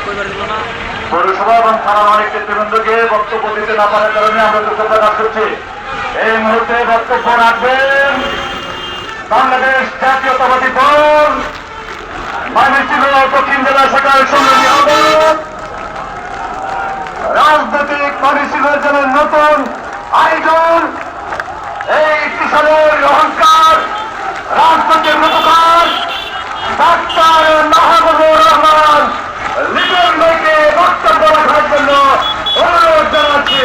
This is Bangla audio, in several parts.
পৌরসভা এবং থানার অনেক নেতৃবৃন্দকে বক্তব্য দিতে না পারার কারণে আমরা দুঃখ প্রকাশ করছি। এই মুহূর্তে বক্তব্য রাখবেন বাংলাদেশ জাতীয়তাবাদী দল ময়মনসিংহ দক্ষিণ জেলা শাখার সংগ্রামী আহ্বায়ক, রাজনৈতিক ময়মনসিংহ জেলার নতুন আইডল, এই কিশোরের অহংকার, রাজনৈতিক রূপকার ডাক্তার মাহবুবুর রহমান লিটন ভাইকে বক্তব্য রাখার জন্য অনুরোধ জানাচ্ছি।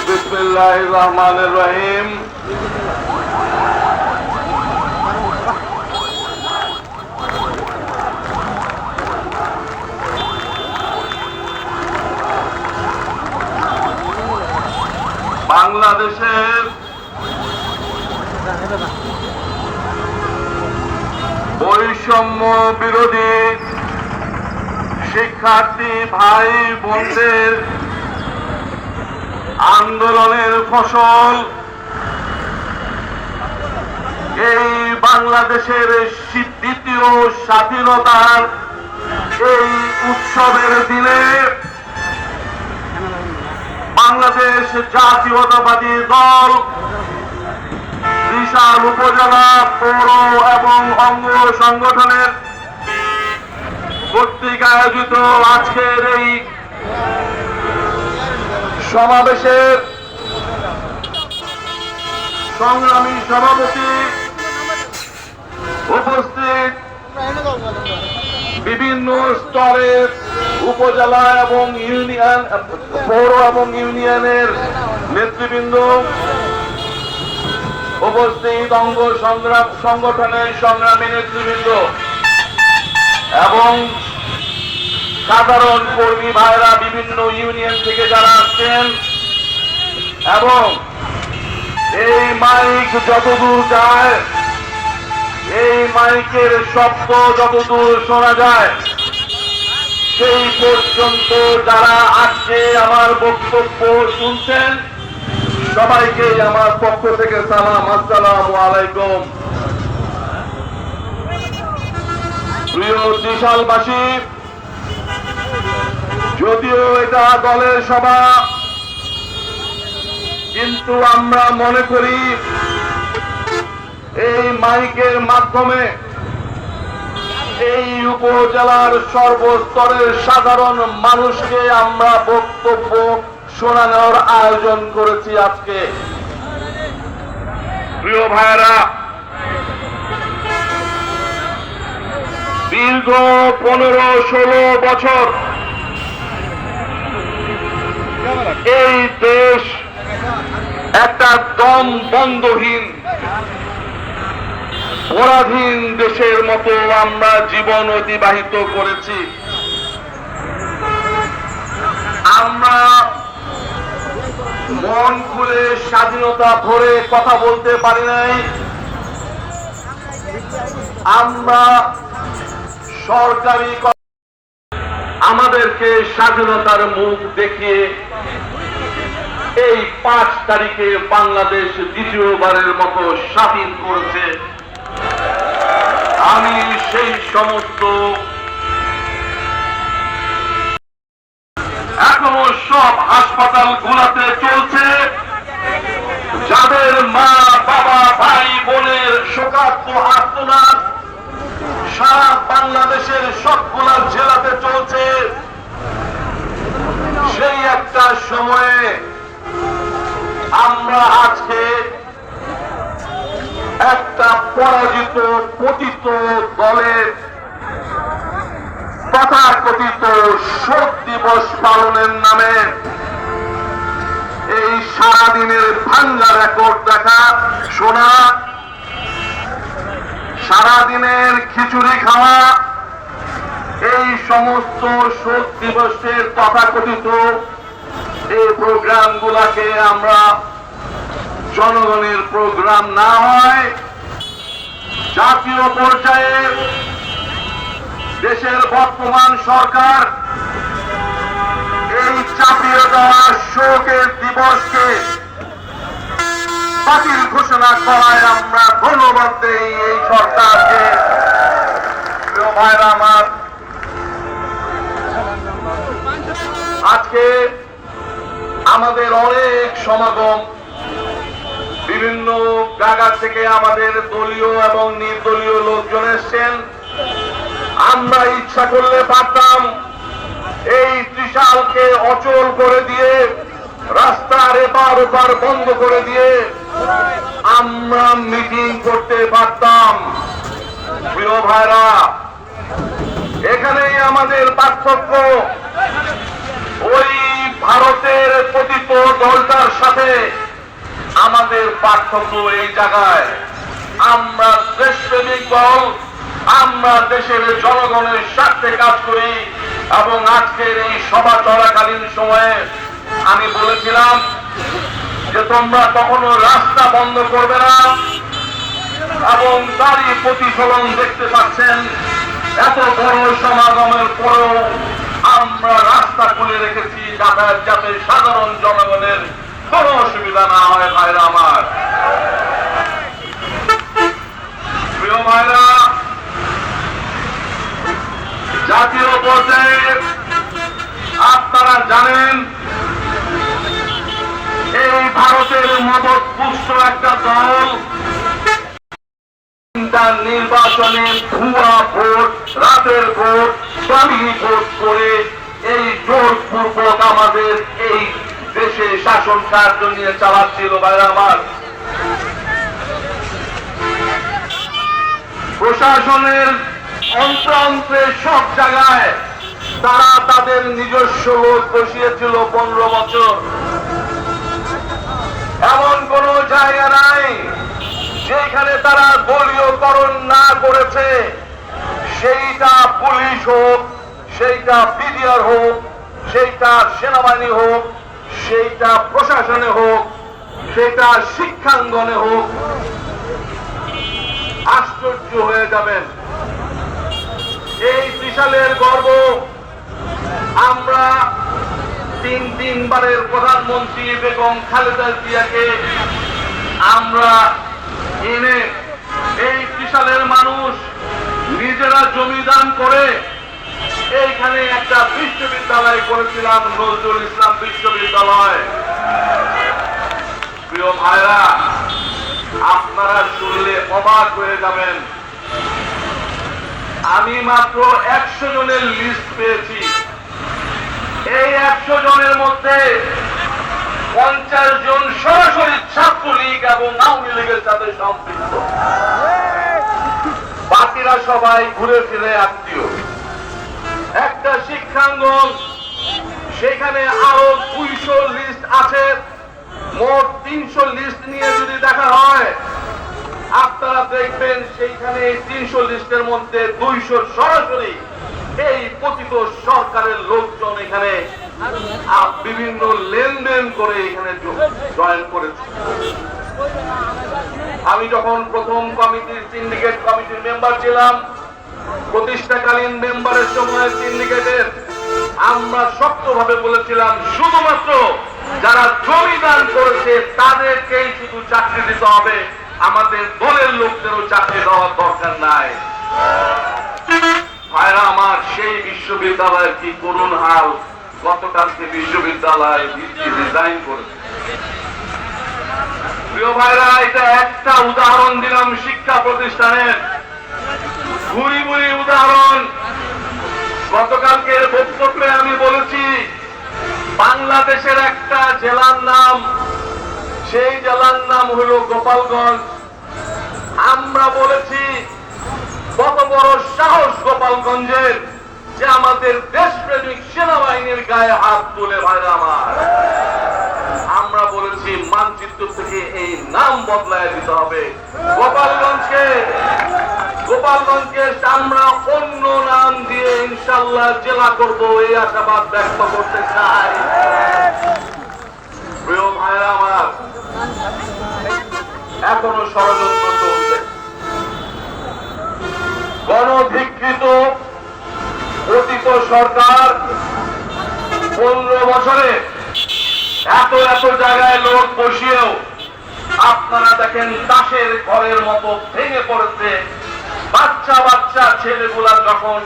বিসমিল্লাহির রহমানির রহিম। বাংলাদেশের বৈষম্য বিরোধী শিক্ষার্থী ভাই বোনদের আন্দোলনের ফসল এই বাংলাদেশের দ্বিতীয় স্বাধীনতার এই উৎসবের দিনে বাংলাদেশ জাতীয়তাবাদী দল বিশাল উপজেলা পৌর এবং অঙ্গ সংগঠনের কর্তৃক আয়োজিত আজকের এই সমাবেশের সংগ্রামী সভাপতি, উপস্থিত বিভিন্ন স্তরের উপজেলা এবং ইউনিয়ন, পৌর এবং ইউনিয়নের নেতৃবৃন্দ, উপস্থিত অঙ্গ সংগঠনের সংগ্রামী নেতৃবৃন্দ এবং সাধারণ কর্মী ভাইরা বিভিন্ন ইউনিয়ন থেকে যারা আসছেন, এবং এই মাইক যতদূর যায়, এই মাইকের শব্দ যতদূর শোনা যায়, সেই পর্যন্ত যারা আজকে আমার বক্তব্য শুনছেন সবাইকে আমার পক্ষ থেকে সালাম, আসসালামু আলাইকুম। প্রিয় ত্রিশালবাসী, যদিও এটা দলের সভা, কিন্তু আমরা মনে করি এই মাইকের মাধ্যমে এই উপজেলার সর্বস্তরের সাধারণ মানুষকে আমরা বক্তব্য শোনানোর আয়োজন করেছি আজকে। প্রিয় ভাইয়েরা, দীর্ঘ 15-16 বছর এই দেশ একটা দম বন্ধহীন পরাধীন দেশের মতো আমরা জীবন অতিবাহিত করেছি। আমরা মন খুলে স্বাধীনতা ভরে কথা বলতে পারি নাই। আমরা সরকারি আমাদেরকে স্বাধীনতার মুখ দেখিয়ে এই 5 তারিখে বাংলাদেশ দ্বিতীয়বারের মতো স্বাধীন করেছে। আমি সেই সমস্ত এখনো সব হাসপাতাল গুলাতে চলছে, যাদের মা বাবা ভাই বোনের শোকার্ত আর্তনাদ সারা বাংলাদেশের সবগুলা জেলাতে চলছে। সেই একটা সময়ে আমরা আজকে একটা পরাজিত পতিত দলের তথাকথিত শোক দিবস পালনের নামে এই সারাদিনের ভাঙ্গা রেকর্ড দেখা শোনা, সারাদিনের খিচুড়ি খাওয়া, এই সমস্ত শোক দিবসের তথাকথিত এই প্রোগ্রাম গুলাকে আমরা জনগণের প্রোগ্রাম না হয় জাতীয় পর্যায়ে দেশের বর্তমান সরকার এই চাপিয়ে দেওয়া শোকের দিবসকে বাতিল ঘোষণা করায় আমরা ধন্যবাদ দেই এই সরকারকে। প্রিয় ভাইরা আমার, আজকে আমাদের অনেক সমাগম, বিভিন্ন জায়গা থেকে আমাদের দলীয় এবং নির্দলীয় লোকজন এসছেন। আমরা ইচ্ছা করলে পারতাম এই ত্রিশালকে অচল করে দিয়ে, রাস্তার এপার ওপার বন্ধ করে দিয়ে আমরা মিটিং করতে পারতাম। প্রিয় ভাইরা, এখানেই আমাদের পার্থক্য। ওই ভারতের পতিত দলটার সাথে আমাদের পার্থক্য এই জায়গায়। আমরা দেশপ্রেমিক দল, আমরা দেশের জনগণের স্বার্থে কাজ করি। এবং আজকের এই সভা চলাকালীন সময়ে আমি বলেছিলাম যে তোমরা কখনো রাস্তা বন্ধ করবে না, এবং তারই প্রতিফলন দেখতে পাচ্ছেন। এত বড় সমাগমের পরেও আমরা রাস্তা খুলে রেখেছি যাতায়াত, যাতে সাধারণ জনগণের কোনো অসুবিধা না হয়। ভাইরা আমার, প্রিয় ভাইরা, জাতীয় পর্যায়ে আপনারা জানেন এই ভারতের মদত পুষ্ট একটা দল নির্বাচনে ভুয়া ভোট, রাতের ভোট, দামি ভোট করে এই জোরপূর্বক আমাদের এই দেশে শাসন কার্য নিয়ে চালাচ্ছিল। ভাইরা আমার, প্রশাসনের অন্ত্র অন্ত্রে সব জায়গায় তারা তাদের নিজস্ব লোক বসিয়েছিল 15 বছর। এমন কোন জায়গা নাই যেখানে তারা দলীয়করণ না করেছে। সেইটা পুলিশ হোক, সেইটা বিডিআর হোক, সেইটা সেনাবাহিনী হোক, সেইটা প্রশাসনে হোক, সেইটা শিক্ষাঙ্গনে হোক। আশ্চর্য হয়ে যাবেন, এই ত্রিশালের গর্ব আমরা তিনবারের প্রধানমন্ত্রী বেগম খালেদা জিয়াকে আমরা এনে এই ত্রিশালের মানুষ নিজেরা জমিদান করে এইখানে একটা বিশ্ববিদ্যালয় করেছিলাম, নজরুল ইসলাম বিশ্ববিদ্যালয়। প্রিয় ভাইরা, আপনারা শুনলে অবাক হয়ে যাবেন। আমি মাত্র 100 জনের লিস্ট পেয়েছি। এই 100 জনের মধ্যে 50 জন সরাসরি ছাত্রলীগ এবং আওয়ামী লীগের সাথে সম্পৃক্ত, বাকিরা সবাই ঘুরে ফিরে আত্মীয়। একটা শিক্ষাঙ্গন, সেখানে আরো 200 লিস্ট আছে। মোট 300 লিস্ট নিয়ে যদি দেখা হয়, আপনারা দেখবেন সেইখানে 300 লিস্টের মধ্যে 200 সরাসরি এই পতিত সরকারের লোকজন এখানে বিভিন্ন লেনদেন করে এখানে জয়েন করেছে। আমি যখন প্রথম কমিটির সিন্ডিকেট কমিটির মেম্বার ছিলাম, প্রতিষ্ঠাকালীন মেম্বারের সময় সিন্ডিকেটের, আমরা শক্তভাবে বলেছিলাম শুধুমাত্র যারা জমিদান করেছে তাদেরকেই শুধু চাকরি দিতে হবে, আমাদের দলের লোকদেরও চাকরি দেওয়ার দরকার নাই। ভাইরা আমার, সেই বিশ্ববিদ্যালয়ের কি করুণ হাল। গতকালকে বিশ্ববিদ্যালয় ডিজাইন করেছে। প্রিয় ভাইরা, এটা একটা উদাহরণ দিলাম শিক্ষা প্রতিষ্ঠানের, ঘুরি ঘুরি উদাহরণ। গতকালকের বক্তব্যে আমি বলেছি বাংলাদেশের একটা জেলার নাম, জেলার নাম হলো গোপালগঞ্জ। আমরা বলেছি কত বড় সাহস গোপালগঞ্জের, যে আমাদের দেশপ্রেমিক সেনাবাহিনীর গায়ে হাত তুলে। ভাইরা আমার, আমরা বলেছি মানচিত্র থেকে এই নাম বদলায় দিতে হবে। গোপালগঞ্জকে আমরা অন্য নাম দিয়ে ইনশাল্লাহ জেলা করব, এই আশাবাদ ব্যক্ত করতে চাই। প্রিয় ভাইরা আমার, এখনো ষড়যন্ত্র চলছে। গণধিকৃত অতীত সরকার 15 বছরে এত জায়গায় লোক বসিয়েও আপনারা দেখেন তাসের ঘরের মতো ভেঙে পড়েছে। বাচ্চা ছেলেগুলা যখন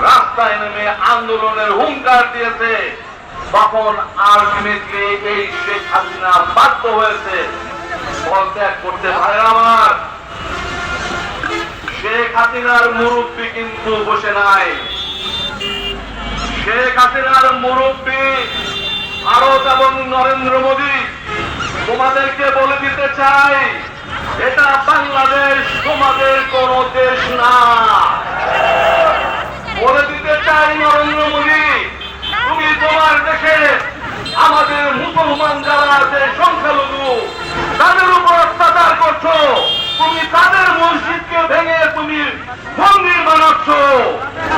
রাস্তায় নেমে আন্দোলনের হুঙ্কার দিয়েছে, তখন আলটিমেটলি এই শেখ হাসিনা বাধ্য হয়েছে পদত্যাগ করতে। ভাইরা আমার, শেখ হাসিনার মুরব্বী কিন্তু বসে নাই। শেখ হাসিনার মুরব্বী ভারত এবং নরেন্দ্র মোদী। তোমাদেরকে বলে দিতে চাই, এটা বাংলাদেশ তোমাদের কোন দেশ না। বলে দিতে চাই নরেন্দ্র মোদী, তুমি তোমার দেশে আমাদের মুসলমান যারা আছে সংখ্যালঘু, তাদের উপর অত্যাচার করছো। তুমি তাদের মসজিদকে ভেঙে তুমি মন্দির বানাচ্ছ।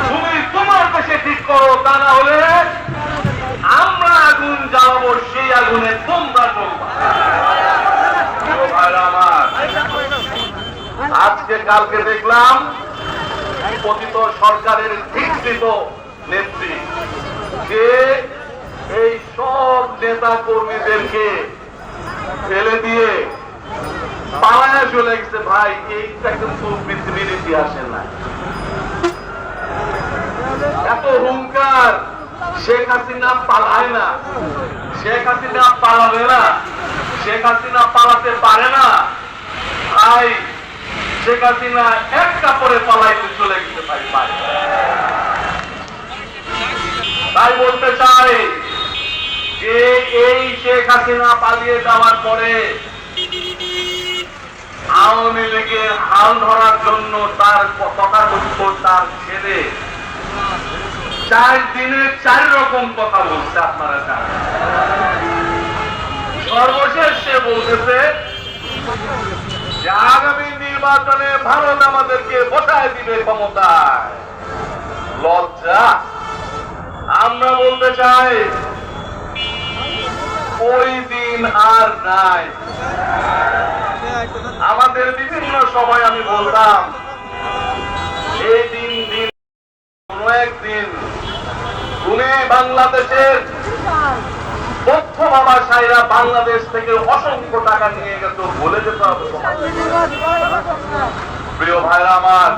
তুমি তোমার দেশে ঠিক করো, তা না হলে আমরা আগুন জ্বালাবো, সেই আগুনে তোমরা চলবা। আমার আজকে কালকে দেখলাম পতিত সরকারের ধিকৃত নেত্রী, যে এই সব নেতা কর্মীদেরকে ফেলে দিয়ে পালায় চলে গেছে। ভাই, এইটা কিন্তু পৃথিবীর ইতিহাসে নাই। এত হুঙ্কার, শেখ হাসিনা পালায় না, শেখ হাসিনা পালাবে না, শেখ হাসিনা পালাতে পারে না। ভাই, শেখ হাসিনা এক কাপড়ে পালাইতে চলে গেছে। ভাই, তাই বলতে চাই যে এই শেখ হাসিনা পালিয়ে যাওয়ার পরে আওয়ামী লীগের হাল ধরার জন্য তার তথাকথিত তার ছেলে 4 দিনে 4 রকম কথা বলছে। আপনারা জানেন, সর্বশেষ সে বলতেছে যে আগামী নির্বাচনে ভারত আমাদেরকে বসায় দিবে ক্ষমতায়। লজ্জা! আমরা বলতে চাই, ওই দিন আর নাই। আমাদের বিভিন্ন সময় আমি বলতাম, এই দিন কোন একদিন তুমি বাংলাদেশের তথ্য ব্যবসায়ীরা বাংলাদেশ থেকে অসংখ্য টাকা নিয়ে গেছে, বলে যেতে হবে। প্রিয় ভাইরা আমার,